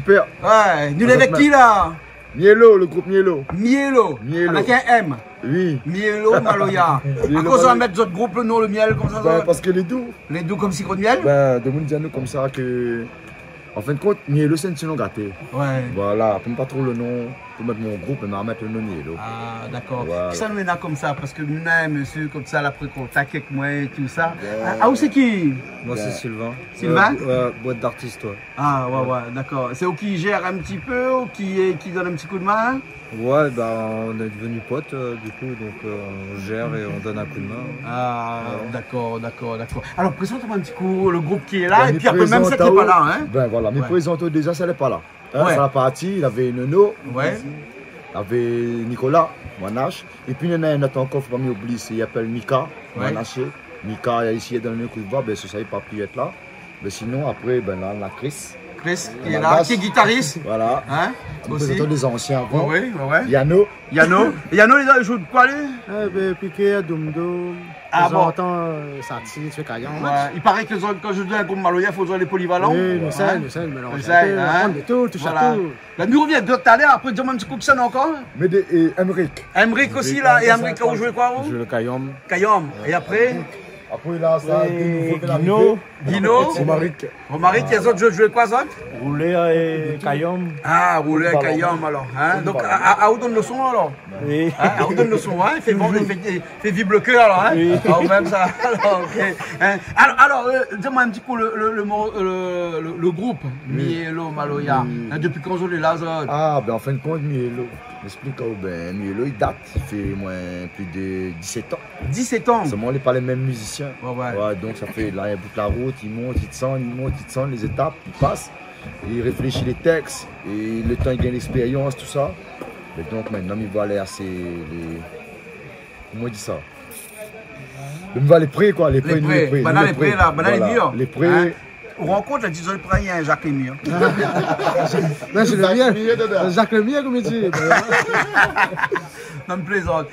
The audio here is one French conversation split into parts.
Super. Ouais, nous avec qui là? Mielo, le groupe Mielo. Mielo. Mielo. Avec un M. Oui. Mielo Maloya. À cause on va mettre notre groupe le nom, le miel, comme ça. Ben, parce que les doux. Les doux comme citron de miel? Ben, de nous dire nous comme ça que. En fin de compte, Mielo, c'est un petit nom gâté. Ouais. Voilà, comme pas trop le nom, pour mettre mon groupe, mais on va mettre le nom Mielo. Ah, d'accord. Voilà. Ça nous est là comme ça, parce que nous, monsieur, comme ça, après contact avec moi et tout ça. Ah, où c'est qui? Moi, c'est Sylvain. Sylvain? Boîte d'artiste, ouais. Ah, ouais, d'accord. C'est où qui gère un petit peu, ou qui donne un petit coup de main? Ouais, bah, on est devenus potes, du coup, donc on gère et on donne un coup de main. Ah, d'accord. Alors, présente-moi un petit coup le groupe qui est là, Ben, et puis après, même ça qui n'est pas là, hein? Ben voilà, mais Ouais. présente déjà, ça n'est pas là. Hein, Ouais. Ça la partie, il avait Nono, Ouais. il avait Nicolas, Manache, et puis il y en a un autre encore, faut pas m'oublier, il s'appelle Mika, Ouais. Manaché. Mika, il a essayé de donner un coup de voix, ben ça savait pas pu être là. Mais sinon, après, ben là, on a Chris. Chris, qui La est là, basse. qui est guitariste. Voilà. Hein? Nous Aussi. présentons des anciens avant. Ouais. Yano. Yano, il joue de quoi, lui? Piqué, Dumdo, Ah bon? Sati, tu fais caillant. Ouais, il paraît que quand je dis un groupe Maloya, il faut jouer les polyvalents. Oui, nous Hein? sommes mélangés. Nous sommes, hein? On est tout, touche à Voilà. tout. Là, nous revient de tout à l'heure, après, dis-moi un petit coup que ça encore. Mais et Emmerich. Emric aussi, là, et Emric, où jouez quoi, Je vous? joue le Kayom. Kayom. Et après, Après, là, ça, Guino, Guino. Romaric. Romaric, et les autres jouez quoi, ça? Roulé et Kayom. Ah, roulé à Kayom, alors. Hein? Donc, à où donne le son, alors? Oui. Hein? À où donne le son, hein? Il fait vibrer le cœur, alors, hein? Oui. Ah, même ça. Alors, ok. Hein? Alors, dis-moi un petit coup le groupe, Mielo Maloya. Hein, depuis quand on est là, ça? Ah, ben en fin de compte, Mielo. M'explique, ben Mielo, il date, il fait moins plus de 17 ans. 17 ans. Seulement, on n'est pas les mêmes musiciens. Ouais. Donc ça fait là, il bout la route, il monte, il descend les étapes, il passe, il réfléchit les textes, et le temps il gagne l'expérience, tout ça. Et donc maintenant il va aller assez comment on dit ça? Il va les prêts quoi, les prêts. Maintenant les prêts là, maintenant les murs. Les prêts. On rencontre, disons, le prêt, il y a un Jacques Lémire. Non, c'est le mien. Jacques le mien, comme il dit. Non, me plaisante.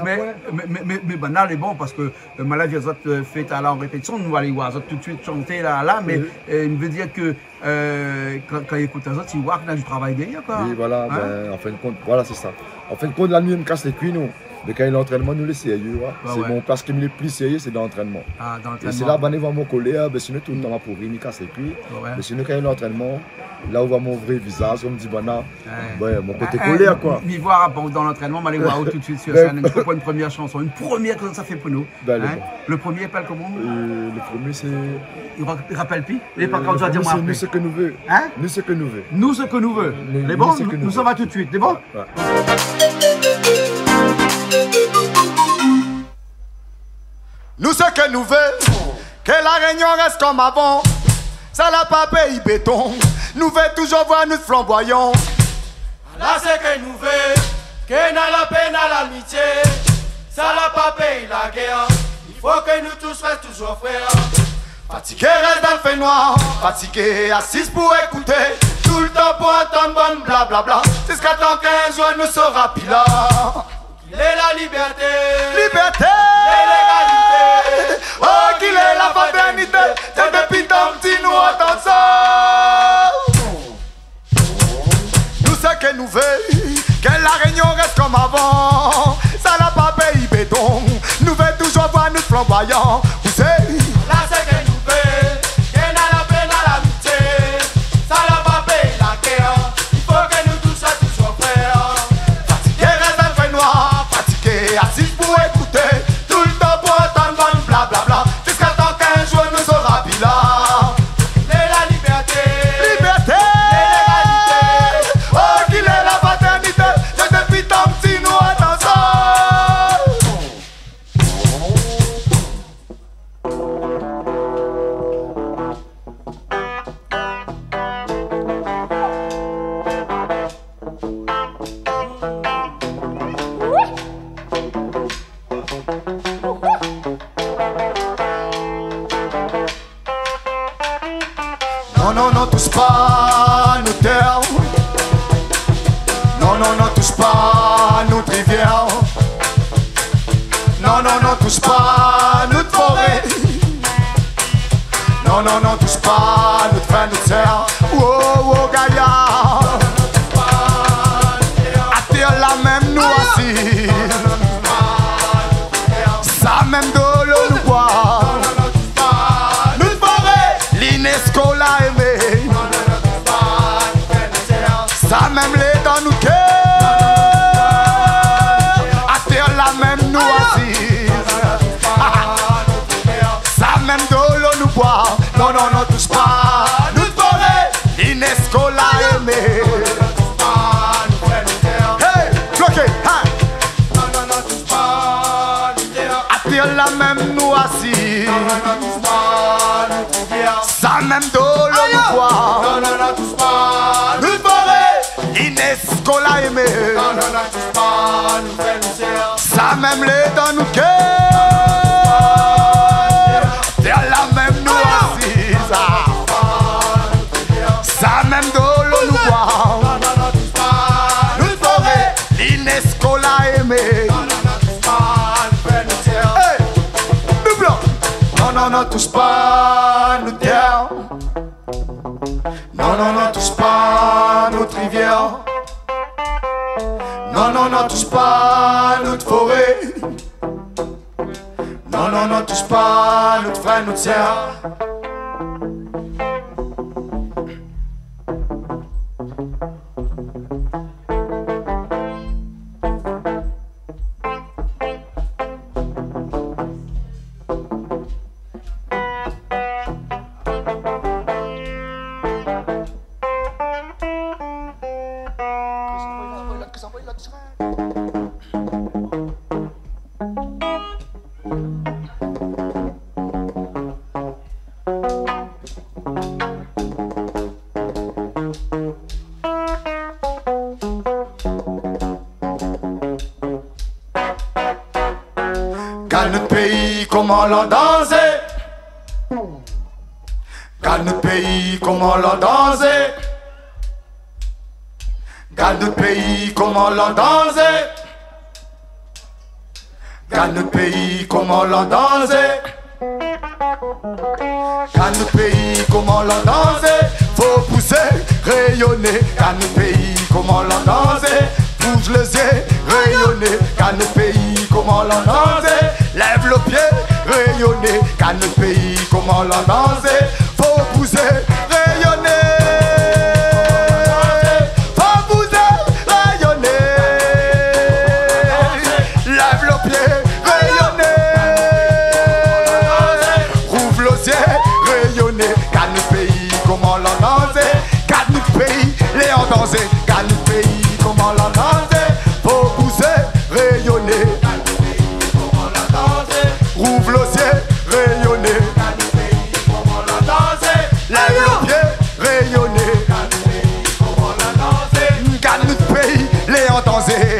Mais banal est bon parce que Maladie a fait à la répétition, nous allons voir tout de suite chanter là, mais il veut dire que quand il écoute les autres, il voit qu'il y a du travail derrière. Quoi. Oui, voilà, Hein? ben, en fin de compte, voilà, c'est ça. En fin de compte, la nuit, il me casse les cuits, nous. Mais quand il est l'entraînement, nous, les sérieux. C'est mon place qui me le plus sérieux, c'est dans l'entraînement. Ah, dans Et c'est là, ben, il va mon collègue, ben, sinon, tout le temps, pour il me casse les cuits. Ouais. Mais sinon, quand il est l'entraînement, là, on voit mon vrai visage, on me dit, ben, là, Ouais. mon côté collègue, quoi. M'y voir dans l'entraînement, allez voir tout de suite sur scène. Il faut une première chanson, une première que ça fait pour nous. Ben, Hein? Le premier, appelle comment? Le premier, c'est. Il rappelle plus? Il n'est pas comme ça, dis-moi Nous, après. ce que nous veut. Hein? Nous, ce que nous veut. Nous, ce que nous veut. Nous, Les bons, ce que nous nous veut. en va tout de suite. Les bons? Ouais. Nous ce que nous veut, que la réunion reste comme avant. Ça l'a pas payé béton. Nous veut toujours voir nous flamboyants. Là c'est que nous veut, que n'a la paix, n'a l'amitié. Ça l'a pas payé la guerre. Il faut que nous tous restent toujours frères. Fatigué reste dans le fait noir. Fatigué assise pour écouter. Tout le temps pour entendre bon blablabla. Jusqu'à temps qu'un jour nous sera pis là. Il est la liberté, Liberté, l'égalité. oh qu'il est la fraternité. C'est depuis tant petit nous entendons ça. Nous ce que nous veut, que la réunion reste comme avant. Ça n'a pas payé béton. Nous veut toujours voir nous flamboyants. Vous savez, Là c'est que nous veut, que n'a la paix, n'a l'amitié. Ça l'a pas payé la guerre. Il faut que nous tous restent toujours frères. fatigué reste dans le fait noir. Fatigué assise pour écouter. Tout le temps pour entendre bon blablabla. Jusqu'à temps qu'un jour nous sera pis là. Il est la liberté, Liberté, l'égalité. oh qu'il est la fraternité. C'est depuis tant petit nous entendons ça. Non, non, non, touche pas à nos terres. Non, non, non, touche pas à notre rivière. Non, non, non, touche pas à notre forêt. Non, Non, non, non, touche pas, notre frère, notre sœur. Oh, oh, Gaïa. Attire la même nous assis. Ça même de l'eau nous boit. Nous forêt, l'INESCO l'a aimé. Ça même les dans nous cœur. Attire la même nous assis. Ça même de l'eau nous boit. Non, non, non, touche pas. Nous forêt, l'INESCO l'a aimé. Hey, bloqué, hein. Attire la même nous assis. Ça même de l'eau nous boit. Nous forêt, l'INESCO l'a aimé. Ça même les dans nous cœur. Attire la même nous assis. Ça même de l'eau nous boit. Nous forêt, l'INESCO l'a aimé. Hey, nous blancs. Non, non, non, touche pas nos terres. Non, non, non, touche pas notre rivière. Non, non, non, touche pas notre forêt. Non, non, non, touche pas notre frère, notre sœur. Car notre pays, comment l'on dansait. Car notre pays, comment l'on dansait. Car notre pays, comment l'on dansait. Car notre pays, comment l'on dansait. Car notre pays, comment l'on dansait. Faut pousser, rayonner. Car notre pays, comment l'on dansait. Bouge les yeux, rayonner. Car notre pays, comment l'on dansait. Lève le pied, rayonner. Car notre pays, comment l'on dansait. Faut pousser, rayonner. Faut pousser, rayonner. Lève le pied, rayonner. Rouvre les yeux, rayonner. Car notre pays, comment l'on dansait. Car notre pays, les en dansait. Car notre pays, comment l'on dansait. Faut pousser, rayonner. Rouvre le ciel, rayonner. Lève le pied, rayonner. Car notre pays, les en dansait.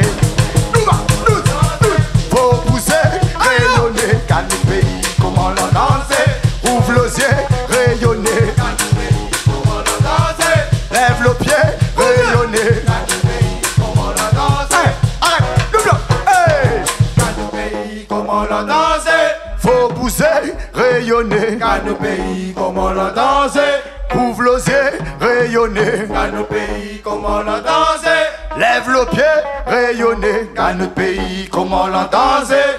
Faut pousser, rayonner. Car notre pays, comment l'on dansait. Rouvre le ciel, rayonner. Lève le pied, rayonner. Arrête, double. Hey! Car notre pays, comment l'on dansait. Faut pousser, rayonner. Car nos pays, comment l'on dansait. Ouvre les yeux, rayonner. Car nos pays, comment l'on dansait. Lève le pied, rayonner. Car notre pays, comment l'on dansait.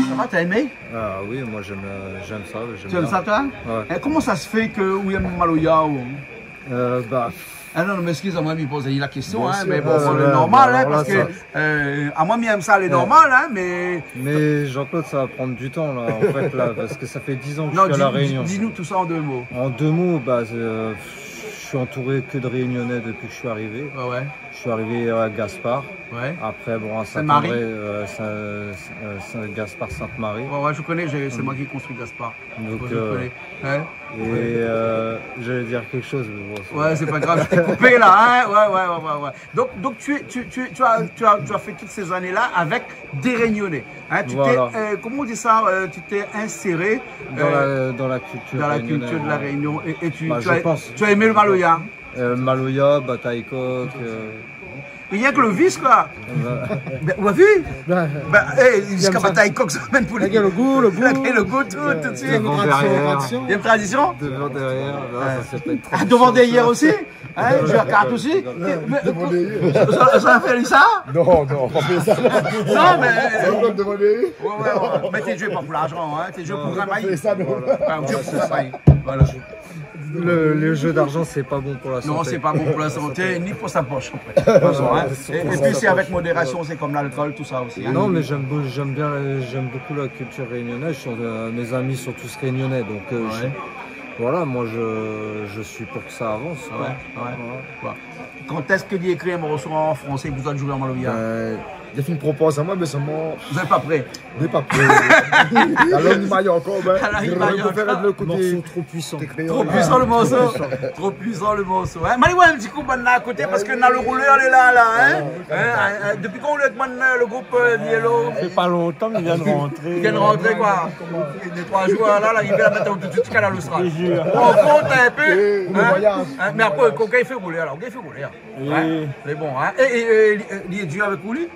Ça va, t'as aimé? Ah oui, moi j'aime ça. Tu aimes ça, toi? Ouais. Et comment ça se fait que William Maloya ou... Bah, Ah non, mais excuse-moi, il pose la question, Bien hein, sûr, mais bon, ouais, c'est ouais, normal, alors hein, parce là, que, à moi, j'aime ça, elle est normale, hein, mais... mais Jean-Claude, ça va prendre du temps là, en fait, là, parce que ça fait 10 ans que je Non, suis à la Réunion. dis-nous tout ça en deux mots. En deux mots, bah, je suis entouré que de Réunionnais depuis que je suis arrivé. Ouais, ouais, Je suis arrivé à Gaspard. ouais. Après, bon, à Sainte-Marie. Gaspard Sainte-Marie. Ouais, ouais, je connais, c'est moi qui ai construit Gaspard. Donc, je connais. Ouais. Et j'allais dire quelque chose, mais bon. Ouais, c'est pas grave, je t'ai coupé là, hein. Ouais. Donc tu as fait toutes ces années-là avec des Réunionnais. Hein, Voilà. Comment on dit ça, tu t'es inséré Dans la culture dans la réunionnaise, culture de la ouais. Réunion et Bah, je pense. tu as aimé le Maloya. Maloya, Bataille Coq. rien que le vice, quoi. Ben, on a vu? Ben, jusqu'à bataille coq, ça mène pour les. Le goût, Le goût, tout de suite. Devant derrière. Il y a une tradition? Devant derrière. Non, ça s'appelle Ah, devant derrière aussi? Hein, je la carte aussi? Ça a fait ça? Non, non, pas fait ça. Non, mais. Demander. Ouais. Mais t'es joué pas pour l'argent, hein? T'es joué pour travailler. Ça, non. Ouais, joué pour travailler. Voilà. Le jeu d'argent, c'est pas bon pour la santé. Non, c'est pas bon pour la santé, ni pour sa poche. En fait. Et puis c'est avec modération, c'est comme l'alcool, tout ça aussi. Hein. Non, mais j'aime beaucoup la culture réunionnaise. Mes amis sont tous réunionnais, donc voilà, moi je suis pour que ça avance. Ouais. Quand est-ce que d'y écrire un morceau en français pour jouer en Maloya? J'ai fait une proposition à moi, mais seulement. Vous n'êtes pas prêt? Je n'ai pas prêt. Alors, il m'a encore, ben. Il m'a faire le côté. Morceau trop puissant. Trop puissant le morceau. Trop puissant le morceau. Hein? Mali, un petit coup maintenant à côté parce que dans le rouleur, il est là. Hein? Depuis quand on est maintenant le groupe Vielo? Ça fait pas longtemps qu'il vient de rentrer. Il vient de rentrer quoi? Les 3 joueurs là, il vient la mettre tout de suite à l'Austral. On compte un peu. Mais après, quand il fait rouler, alors, il fait rouler. C'est bon. Hein? Et il est dû avec vous, lui?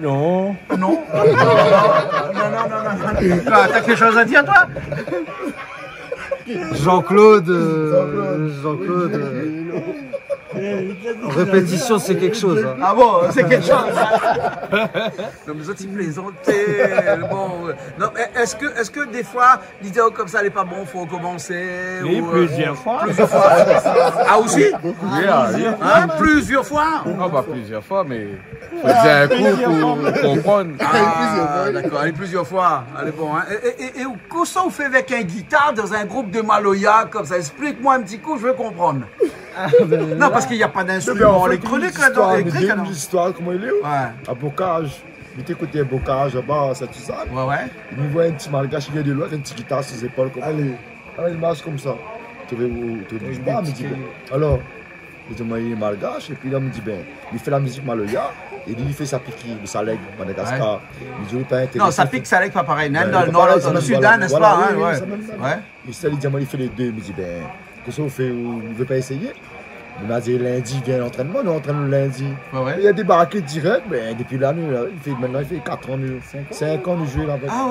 Non. Non. Non. T'as quelque chose à dire, toi? Jean-Claude. Répétition, c'est quelque chose. Hein. Ah bon, c'est quelque chose. Non, mais ça, tu plaisantais. Bon. Non, est-ce que des fois, l'idée comme ça n'est pas bon, faut recommencer? Oui, plusieurs fois. Ah, aussi? Oui, plusieurs fois? Ah, bah, plusieurs fois, mais faut dire un coup pour comprendre. Ah, d'accord, allez, plusieurs fois. Allez, bon. Hein. Et qu'est-ce que vous faites avec un guitare dans un groupe de Maloya comme ça? Explique-moi un petit coup, je veux comprendre. Non, parce qu'il n'y a pas d'instrument électronique là-dedans. Une histoire, comment il est? À Bocage. Il était côté Bocage, là-bas, ça, tout ça. Ouais. Il me voit un petit malgache qui vient de l'autre, un petit guitare sur ses épaules. Comme, allez, il marche comme ça. Tu veux pas, me dit, alors, il dit, moi, il est malgache. Et puis là, il me dit, ben, il fait la musique Maloya. Et lui, il fait sa pique, sa leg, Madagascar. Il dit, pas intéressant. Non, sa pique, sa leg, pas pareil. Même dans le nord, dans le sud, n'est-ce pas? Ouais. Et ça, il dit, moi, il fait les deux. Il me dit, ben, qu'est-ce qu'on fait? Vous ne voulez pas essayer? Il m'a dit lundi, il vient à l'entraînement, nous entraînons le lundi. Il a débarqué direct, mais depuis l'année, maintenant il fait 4 ans, 5 ans de jouer là-bas. Ah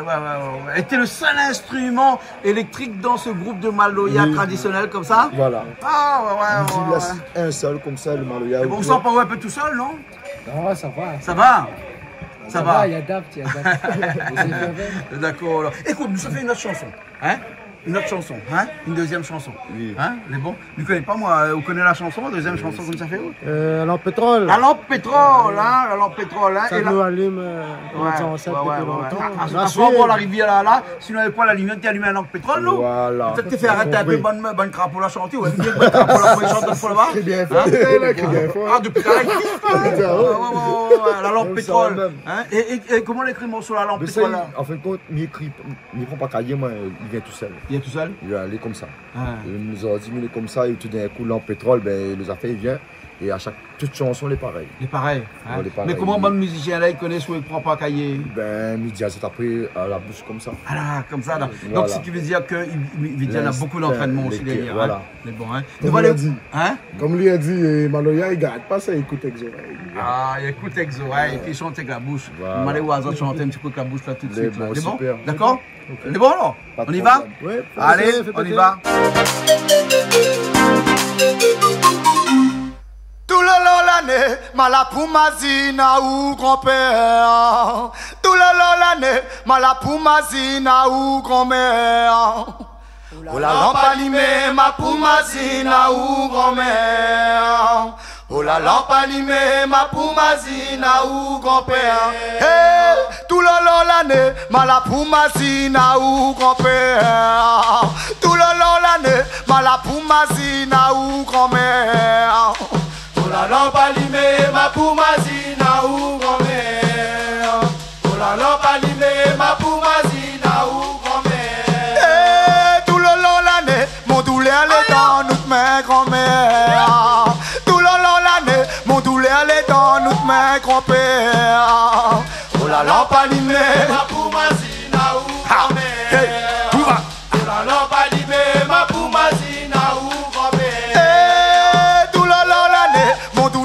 ouais. Et t'es le seul instrument électrique dans ce groupe de Maloya traditionnel comme ça? Voilà. Ah ouais. Il laisse un seul comme ça, le Maloya. On s'en parle un peu tout seul, non? Non, ça va. Ça va. Il adapte. D'accord. Alors. Écoute, nous ça fait une autre chanson. Hein? Une autre chanson, hein? Une deuxième chanson. Oui. Hein? Les bons? Vous ne connaissez pas, moi, vous connaissez la chanson, la deuxième chanson, comme ça fait où? La lampe pétrole. La lampe pétrole, hein? La lampe pétrole, hein? Ça nous allume longtemps. À voir la rivière là, si on n'avait pas la lumière, tu allumes la lampe pétrole, nous? Voilà. Peut-être que tu fais arrêter un peu bonne crabe pour la chanter, ou bien bonne crabe pour la chanter pour là-bas. Très bien fait, Ah, depuis là, la lampe pétrole. Et comment l'écrit le morceau, la lampe pétrole? En fin de compte, il ne prend pas cahier, moi, il vient tout seul. Il est tout seul? Il va aller comme ça. Il nous a dit, il est comme ça, et tout d'un coup, l'en pétrole, ben, les affaires, il vient. Et à toute chanson, elle est pareille. Il est pareil. Mais comment un musicien là, il connaît ou il ne prend pas cahier? Ben, Midia, c'est après à la bouche comme ça. Ah là, comme ça. Là. Voilà. Donc, ce qui veut dire que Midia a beaucoup d'entraînement aussi derrière. Voilà. C'est bon, hein? Comme lui a dit, Maloya, il ne garde pas ça, il écoute avec les oreilles. Ah, il écoute avec les oreilles, et puis il chante avec la bouche. Il m'a dit, ouais, chanter un petit peu avec la bouche là tout de suite. C'est bon? D'accord? C'est bon alors? On y va? Allez, on y va. Tout le long l'année, Malapoumazina ou grand-père. Tout le long l'année, Malapoumazina ou grand-mère. Oh la lampe allumée, ma poumazina ou grand-mère. Oh la lampe allumée, ma poumazina ou grand-père. Hey, tout le long l'année, Malapoumazina ou grand-père. Tout le long l'année, Malapoumazina ou grand-mère. Oh la lampe allumée, ma poumazina ou grand-mère. Oh la lampe allumée, ma poumazina ou grand-mère. Eh, tout le long l'année, mon douleur est dans notre main grand-mère. Tout le long l'année, mon douleur est dans notre main grand-père. Oh la lampe allumée, ma poumazina ou grand-mère. Oh la lampe allumée, ma poumazina ou grand-mère. Eh, tout le long l'année, mon douleur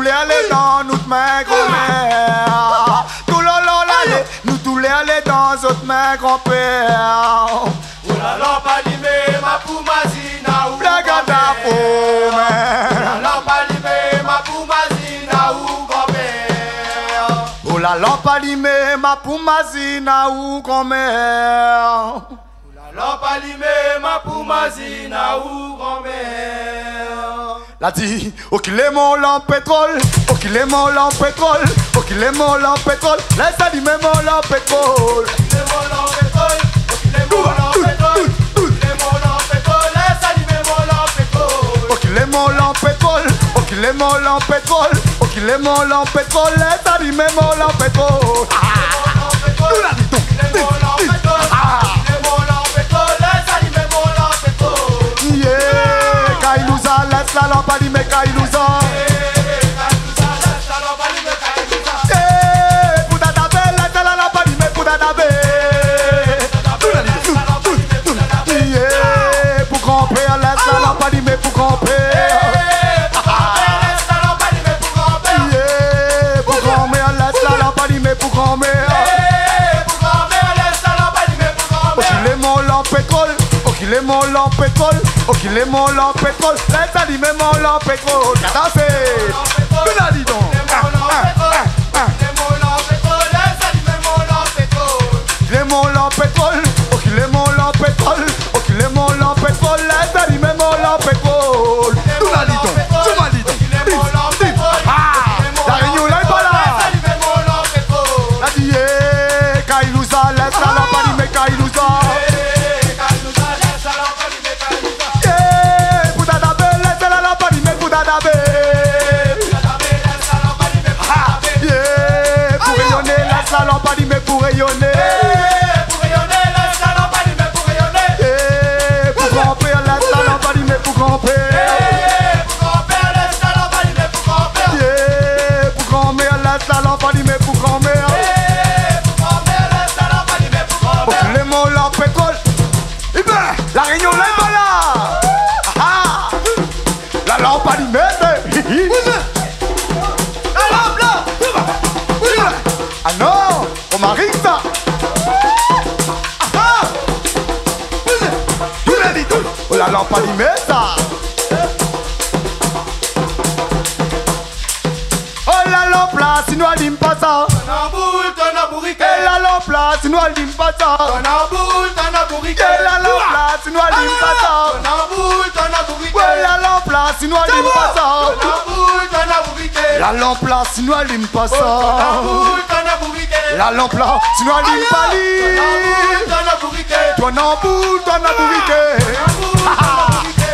autres mains, grand-mère. Tout le long l'année, nous tous les aller dans autres mains, grand-père. La lampe allumée, ma poumazina ou La gada pour La lampe allumée, ma poumazina ou grand-mère. Oh la lampe allumée, ma poumazina ou grand-mère. La lampe allumée, ma poumazina ou grand-mère. La dit, oh qu'il est mon lampe pétrole, oh qu'il est mon lampe pétrole, oh qu'il est mon lampe pétrole, laisse allumer mon lampe pétrole. Il est mon lampe pétrole, oh qu'il est mon lampe pétrole, il est mon lampe pétrole, laisse allumer mon lampe pétrole. Oh qu'il est mon lampe pétrole, oh qu'il est mon lampe pétrole, oh qu'il est mon lampe pétrole, laisse allumer mon lampe pétrole. Nous la dit-on. Yeah, Kailouza, laisse la lampe allumée, Kailouza. Pour grand-père, laisse la lampe allumée pour grand-père. Pour grand-mère, laisse la lampe allumée pour grand-mère. Oh qu'il est mon lampe pétrole, oh qu'il est mon lampe pétrole, oh qu'il est mon lampe pétrole, laisse allumer mon lampe pétrole. Cadafé, nous la dis donc. Il est mon lampe pétrole, oh qu'il est mon lampe pétrole, oh qu'il est mon lampe pétrole, laisse allumer mon lampe pétrole. Nous la dis donc, tu m'as dit donc. La réunion là est pas là. La dit, Kailouza, laisse la lampe allumée, Kailouza. La lampe allumée pour rayonner. Pour rayonner, laisse la lampe allumée pour rayonner. Pour grand-père, laisse la lampe allumée pour grand-père. Pour grand-père, laisse la lampe allumée pour grand-père. Pour grand-mère, laisse la lampe allumée pour grand-mère. Pour grand-mère, laisse la lampe allumée pour grand-père. Oh qu'il est mon lampe pétrole. Eh ben, la réunion là est pas là. La lampe allumée. La lampe là. Ah non, on m'arrive ça. Oh la lampe allumée ça. Oh la lampe là, si nous allume pas ça. Ton amboule, ton abouriquet. Et la lampe là, si nous allume pas ça. Ton amboule, ton abouriquet. Et la lampe là, si nous allume pas ça. Ton amboule, ton abouriquet. Ouais la lampe là, si nous allume pas ça. Ton amboule, ton abouriquet. La lampe là, si nous allume pas ça. Ton amboule, ton abouriquet. La lampe là, si nous allume pas l'île. Ton abouriquet. Ton amboule, ton abouriquet.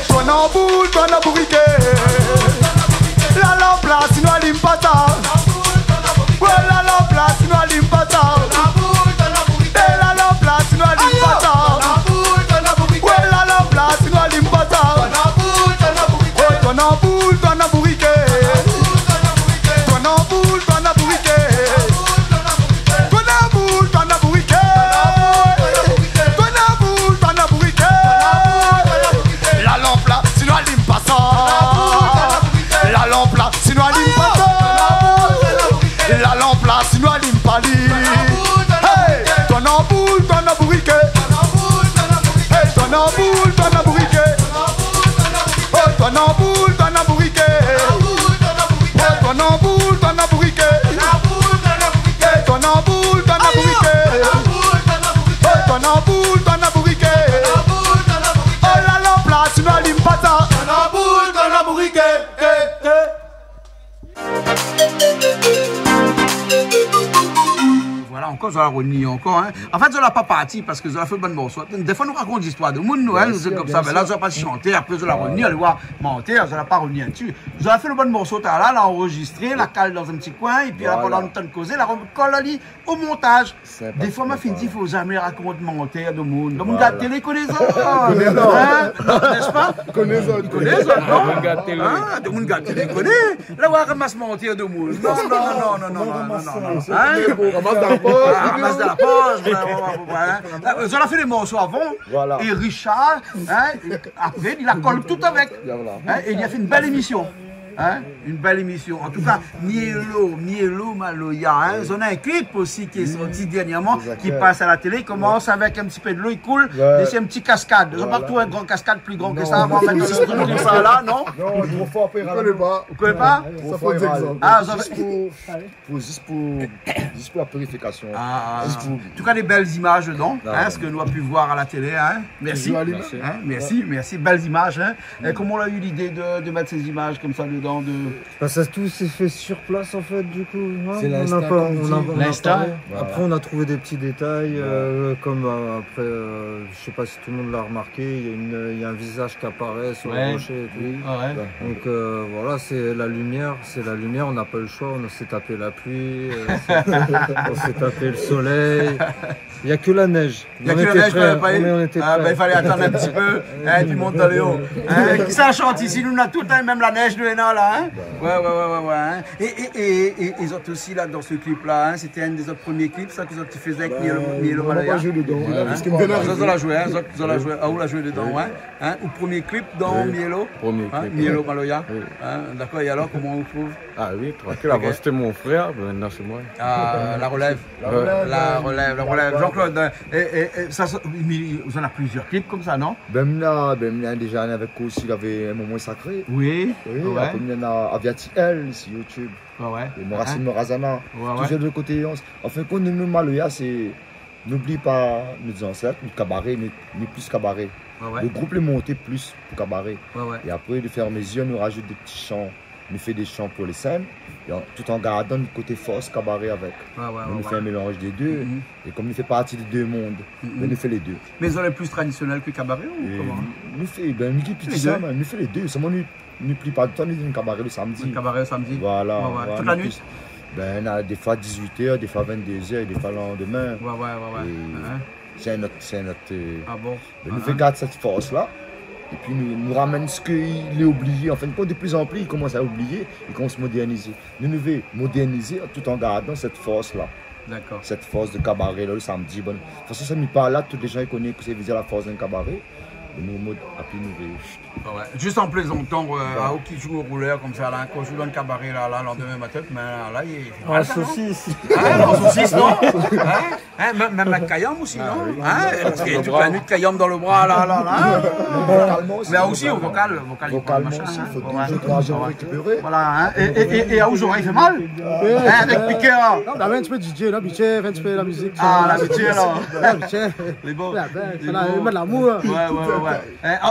Ton amboule, ton abouriquet. La lampe là, si nous allume pas ça. Ouais la lampe là, si nous allume pas ça. Et la lampe là, si nous allume pas ça. Ouais la lampe là, si nous allume pas ça. Oh ton amboule, ton abouriquet. Ton amboule, ton abouriquet. Ton amboule, ton abouriquet. Ton amboule, ton abouriquet. La lampe là, si nous allume pas ça. La lampe là, si nous allume pas ça. La lampe là, si nous allume pas l'île. Hey, ton amboule, ton abouriquet. Hey, ton amboule, ton abouriquet. Oh, ton amboule, ton abouriquet. Oh, ton amboule, ton abouriquet. Hey, ton amboule, ton abouriquet. Oh, ton amboule, ton abouriquet. Oh, la lampe là, si nous allume pas ça. Ton amboule, ton abouriquet. Voilà, encore, Zola renie encore. Hein. En fait, Zola pas parti parce que Zola fait bonne bonsoir. Des fois, nous racontons des histoires de monde, Noël, nous c'est comme ça. Mais là, Zola pas chanter. Après, Zola renie, elle voit mentir. Zola pas renie dessus. Zola fait le bon morceau, là, l'a enregistré, la cale dans un petit coin, et puis pendant le temps de causer, la recolle au montage. Des fois, ma fille dit, il faut jamais raconter mentir de monde. Le monde de la télé connaît ça. N'est-ce pas? Connais ça. Connaît ça, non? Le monde de la télé connaît. Là, on ramasse mentir de monde. Non. Ramasse dans la poche. Zola fait les morceaux avant. Voilà. Et Richard, après, il a collé tout avec. Et il a fait une belle émission. Hein? Une belle émission. En tout cas, Mielo Maloya. Hein? On a un clip aussi qui est sorti dernièrement, qui passe à la télé. Il commence avec un petit peu de l'eau, il coule, et c'est un petit cascade. Ils n'ont pas trouvé un grand cascade plus grand que ça. On va mettre ce clip là, non? Non, trop fort après. Je connais pas. Vous ne connaissez pas? Ça faut des exemples. Ah, juste pour la purification. En tout cas, des belles images dedans, hein, ce que nous avons pu voir à la télé. Hein. Merci. Hein, merci. Belles images. Hein. Et comment on a eu l'idée de mettre ces images comme ça dedans Ça tout s'est fait sur place en fait, du coup. Hein. C'est l'instinct. Après, on a trouvé des petits détails, comme après, je sais pas si tout le monde l'a remarqué, il y a un visage qui apparaît sur le rocher et tout. Donc voilà, c'est la lumière, on n'a pas le choix, on s'est tapé la pluie, on s'est tapé le soleil. Il n'y a que la neige. Il n'y a que la neige, on était prêts. Il fallait attendre un petit peu, hein, du monde dans les hauts. Qui ça chante ici, nous on a tout, hein, même la neige de Hénin là. Hein. Ouais. Hein. Et ils ont aussi là dans ce clip là, hein, c'était un des autres premiers clips, ça qu'ils ont fait avec Mielo Maloya. On va jouer dedans, parce qu'il me Ils ont joué, ils ont joué, on l'a joué dedans, hein. Au premier clip dans Mielo. Premier clip. Mielo Maloya. D'accord, et alors comment on trouve? Ah oui, tranquille, avant c'était mon frère, maintenant c'est moi. Ah, la relève. La relève. Jean-Claude, vous en avez plusieurs clips comme ça, non? Ben là, déjà avec aussi, il avait un moment sacré. Oui. Après, il y a Aviati L sur YouTube. Et Moracine Morazana. Toujours de côté. En fait, quand nous Maloya, c'est. N'oublie pas nos ancêtres, notre cabaret, ni plus cabaret. Le groupe est monté plus pour cabaret. Et après, de faire mes yeux, nous rajoute des petits chants. Nous fait des chants pour les scènes, tout en gardant le côté force cabaret avec. On fait un mélange des deux. Et comme nous fait partie des deux mondes, nous fait les deux. Mais ils ont les plus traditionnels que cabaret ou comment? Nous fait, nous fait les deux. Seulement nous plus pas de temps, nous faisons cabaret le samedi. Le cabaret le samedi. Voilà. Toute la nuit? Des fois 18h, des fois 22h, des fois le lendemain. C'est notre. Ah bon? Nous fait garder cette force-là. Et puis nous ramène ce qu'il est oublié. En fin de compte, de plus en plus, il commence à oublier, il commence à moderniser. Nous devons moderniser tout en gardant cette force-là. D'accord. Cette force de cabaret, là, le samedi. Bon. De toute façon, ça me parle là, tous les gens connaissent que c'est visé la force d'un cabaret. Et nous, juste en plaisantant, à qui joue au rouleur comme ça, là, quand je joue dans le cabaret, là, lendemain matin, mais là, il est. En saucisse. En saucisse, non? Même avec Kayam aussi, non? Parce qu'il y a toute la nuit de Kayam dans le bras, là. Mais aussi au vocal. Vocalement aussi, il faut toujours récupérer. Voilà, et à Oujora, il fait mal? Avec Piquet, là. Non, on a un petit peu de DJ, là, Biché, un petit peu de la musique. Ah, la Biché, là. Les bons. Il met de l'amour.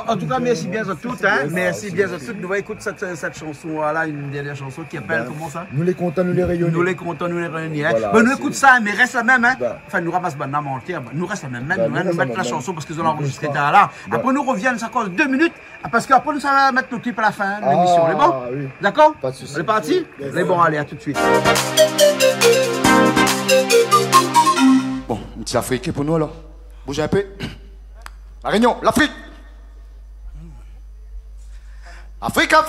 En tout cas, merci bien à toutes. Merci bien à toutes. Nous allons écouter cette chanson-là, une dernière chanson qui appelle comment ça? Nous les comptons, nous les rayonnons. Nous les comptons, nous les rayonnons. Nous écoutons ça, mais reste la même. Enfin, nous ramassons la mentir. Nous reste la même. Nous mettons la chanson parce qu'ils ont enregistré là. Après, nous reviennent, ça cause 2 minutes. Parce qu'après, nous allons mettre le clip à la fin de l'émission. C'est bon? D'accord? Pas de souci. On est parti? C'est bon, allez, à tout de suite. Bon, un petit Afrique pour nous là. Bougez un peu. La Réunion, l'Afrique. Afrique. Ketangue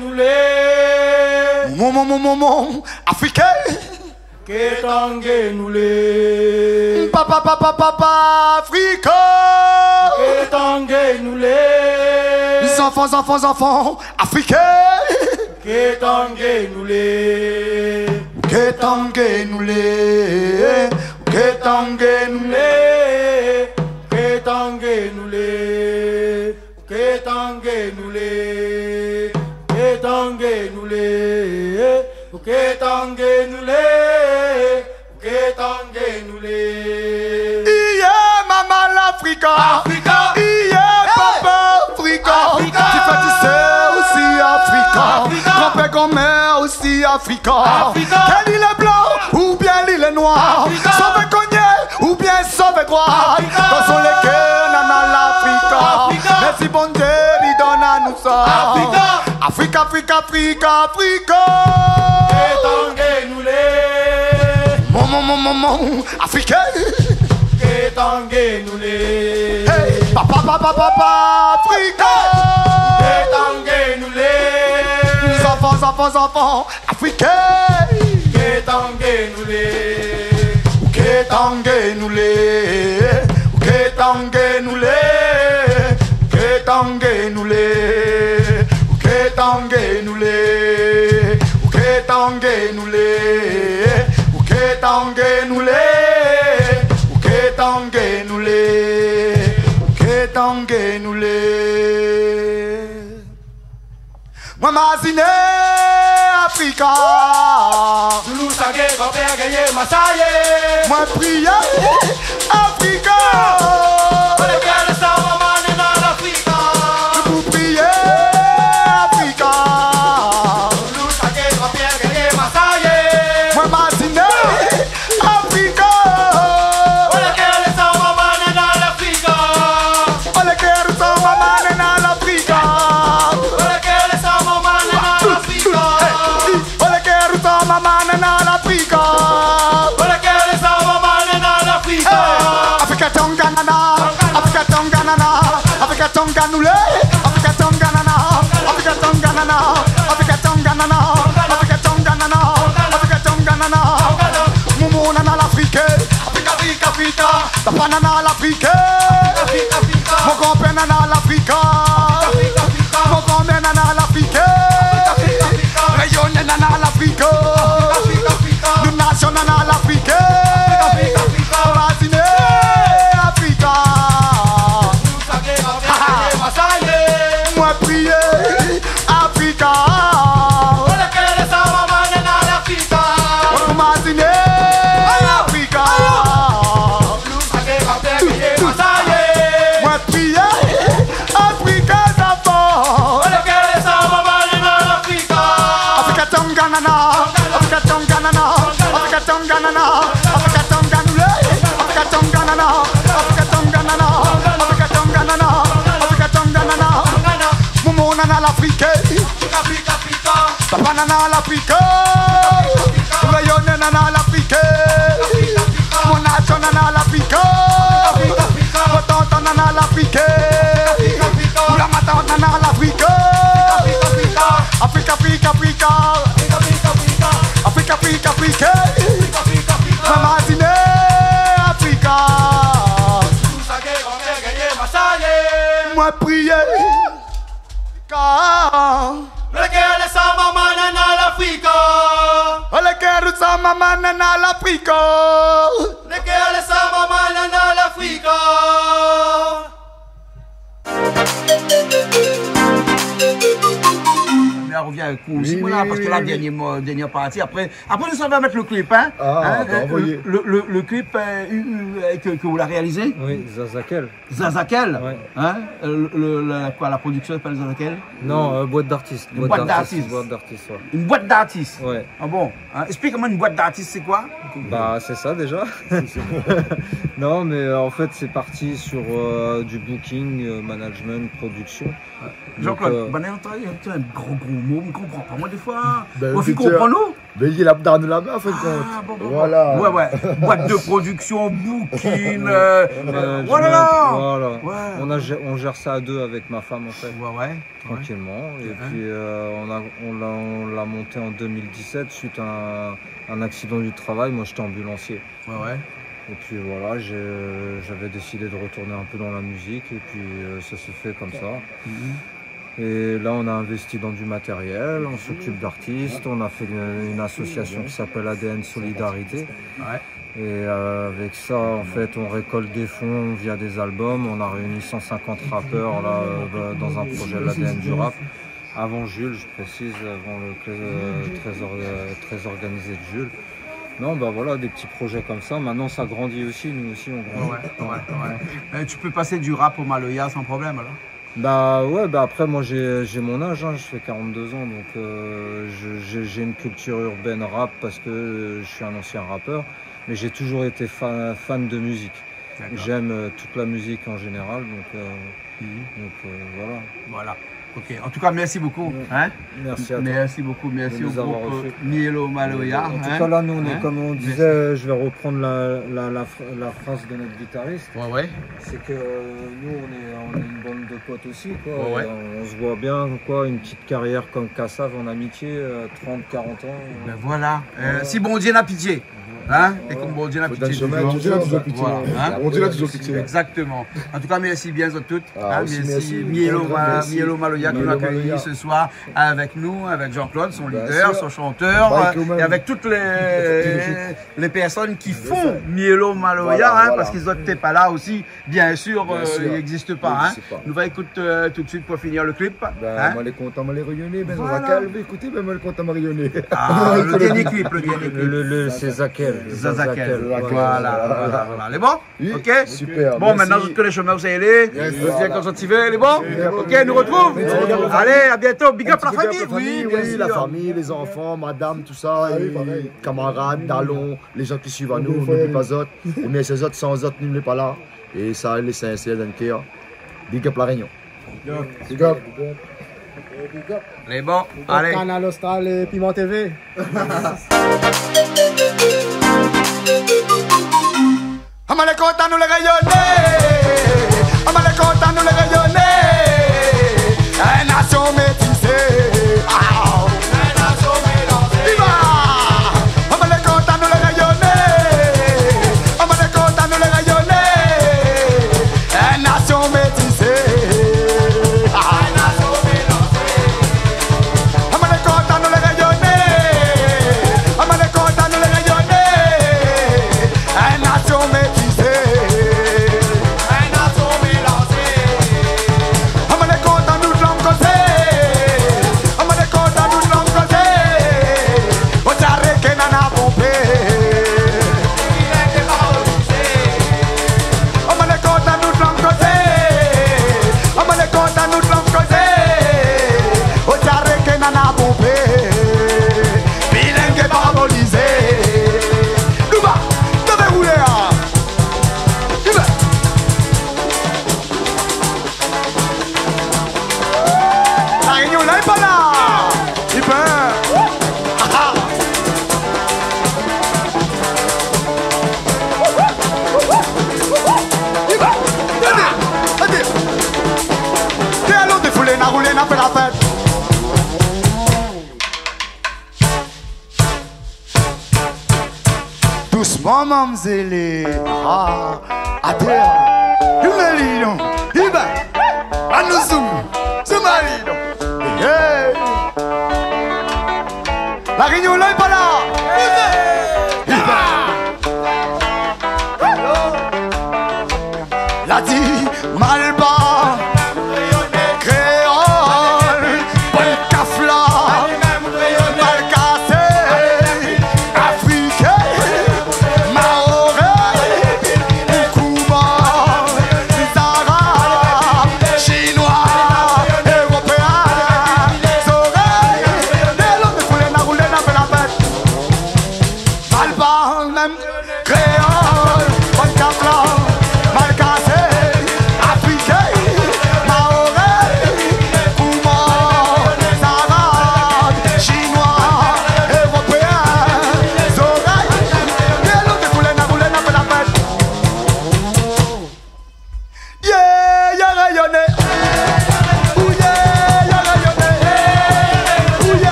nous les. Mon africain. Ketangue nous les. Papa, Afrique. Ketangue nous les. Les enfants, africains. Ketangue nous les. Ketangue nous les. Ketangue nous les. Ketangue nous les. Ketangue nous les. Ketangue nous les. Ketangue nous les. Ketangue nous les. Yeah, maman l'Afrique. Africa. Yeah, papa Afrique. Africa. Tu fais tisser aussi Afrique. Grand-père, grand-mère aussi Afrique. Quelle île est blanc ou bien l'île est noire. Sauve cogné ou bien sauve droit. Dans son lesquels nana l'Afrique. Merci bon Dieu, il donne à nous ça. Afrique. Ketangue nous les. Mon africain. Ketangue nous les. Hey, papa Afrique. Ketangue nous les. Enfants africains. Ketangue nous les. Ketangue nous les. Ketangue nous les. tangé nous les, ou que tangé nous les, ou que tangé nous les, ou que tangé nous les, ou que tangé nous les, ou que tangé nous les. Moi m'azine Africa, Zulu sage grand-père gagné Massaye. moi prier Africa. On est bien de ça, maman, est dans l'Afrique. Vous priez Africa. Zulu sage grand-père gagné Massaye. Moi m'azine Africa. On est bien de ça, maman, est dans l'Afrique. On les quer sans maman dans l'Africa. On est bien de ça, maman, est dans l'Afrique. On les quer sans maman dans l'Africa. On est bien de ça, maman, est dans l'Afrique. Africa Tonganana, Africa Tonganana, Africa Tonganule, Africa Tonganana, Africa Tonganana, Africa Tonganana, Africa Tonganana, Africa Tonganana, Mumuna na l'Afrique, Africa Africa Africa, Tapana na l'Afrique, mon grand-père na l'Afrique, mon grand-mère na l'Afrique, rayonne na l'Afrique, nous nation na l'Afrique, Racine Africa. Moi prier Africa. Imagine Africa. Moi prier Africa d'abord. Africa Tonganana, Africa Tonganana, Africa Tonganana, Africa Tonganule, Africa Tonganana, Africa Tonganana, Africa Tonganana, Africa Tonganana. Mumona na l'Afrique, Tapana na l'Afrique, Rayonne na l'Afrique, mon nation na l'Afrique, Potente na l'Afrique, la matante na l'Afrique, Afrique, Afrique, Afrique, Afrique, Afrique, Afrique, Mamazine Africa. Moi prier, le cœur de sa maman dans l'Afrique. Mais on revient avec vous aussi, voilà, parce que la dernière partie, après nous on va mettre le clip, hein. Envoyé. Le clip que vous l'avez réalisé. Oui, Zazakel. Zazakel, Ouais. hein, la production s'appelle Zazakel. Non, boîte d'artistes. Une boîte d'artistes. Boîte d'artistes, ouais. Une boîte d'artistes. Ouais. Ah bon, hein, explique-moi une boîte d'artistes, c'est quoi? Bah c'est ça déjà. Non mais en fait c'est parti sur du booking, management, production. Jean-Claude, tu as un gros mot, on ne comprend pas. Moi des fois, Ben, on fait c'est comprendre. Mais il a dans la main, en fin de Ah, compte. bon. Voilà. Ouais. Boîte de production, booking. Voilà. Ouais. On gère ça à deux avec ma femme en fait. Ouais. Tranquillement. Et puis on l'a monté en 2017 suite à un accident du travail. Moi j'étais ambulancier. Ouais. Et puis voilà, j'avais décidé de retourner un peu dans la musique et puis ça s'est fait comme ça. Et là on a investi dans du matériel, on s'occupe d'artistes, on a fait une association qui s'appelle ADN Solidarité. Ouais. Et avec ça en fait on récolte des fonds via des albums, on a réuni 150 rappeurs là, dans un projet l'ADN du rap. Avant Jules, je précise, avant le très organisé de Jules. Non, bah voilà, des petits projets comme ça. Maintenant, ça grandit aussi. Nous aussi, on grandit. Ouais. Tu peux passer du rap au Maloya sans problème, alors? Bah ouais, bah après, moi, j'ai mon âge. Hein, je fais 42 ans. Donc, j'ai une culture urbaine rap parce que je suis un ancien rappeur. Mais j'ai toujours été fan de musique. J'aime toute la musique en général. Donc, voilà. Ok, en tout cas, merci beaucoup. Hein? Merci à toi. Merci beaucoup au groupe Mielo Maloya. En tout cas, là, nous, on est, comme on disait, je vais reprendre la phrase de notre guitariste. Ouais. C'est que nous, on est une bande de potes aussi, quoi. Ouais. On se voit bien, quoi, une petite carrière comme Kassav en amitié, 30, 40 ans. Ben voilà. Si bon Dieu n'a pitié. Hein? Et comme on dit la petite On dit la toujours pitié. On dit la toujours pitié. Exactement. En tout cas, merci bien à toutes. Merci. Mielo Maloya qui nous a accueillis ce soir avec nous, avec Jean-Claude, son leader, son chanteur, et avec toutes les personnes qui font Mielo Maloya, parce qu'ils n'étaient pas là aussi, bien sûr, il n'existe pas. Nous va écouter tout de suite pour finir le clip. Moi les content, moi les rayonner, ben on va calmer, écoutez, ben moi les content, moi rayonner. Le dernier clip, C'est Zakel. Voilà. Les bons? Ok? Super. Bon, maintenant que les chemins vous allez, vous êtes consentivés, les bons? Ok, nous retrouve. Allez, à bientôt. Big up la famille. Oui, la famille, les enfants, madame, tout ça, et camarades, talons, les gens qui suivent à nous, n'oubliez pas autres. Mais ces autres, sans autres, nous n'est pas là. Et ça, les sincères d'un cœur. Big up la Réunion. Big up. Les bons, allez. Canal Austral et Piment TV. Ama les content nous les rayonner. Ama les content nous les rayonner. Une nation métissée. Une nation mélangée. Viva! Ama les content nous les rayonner. Ama les content nous les rayonner. Une nation métissée. Une nation mélangée. Ama les content nous les rayonner. Ama les content nous les rayonner. Une nation métissée. Doucement, mamzelle, à terre, Humelino, Iba, Anouzou, Soumarino, la Réunion là est pas là, la dit Malba, Créole, Pancafla. Alba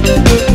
Hey!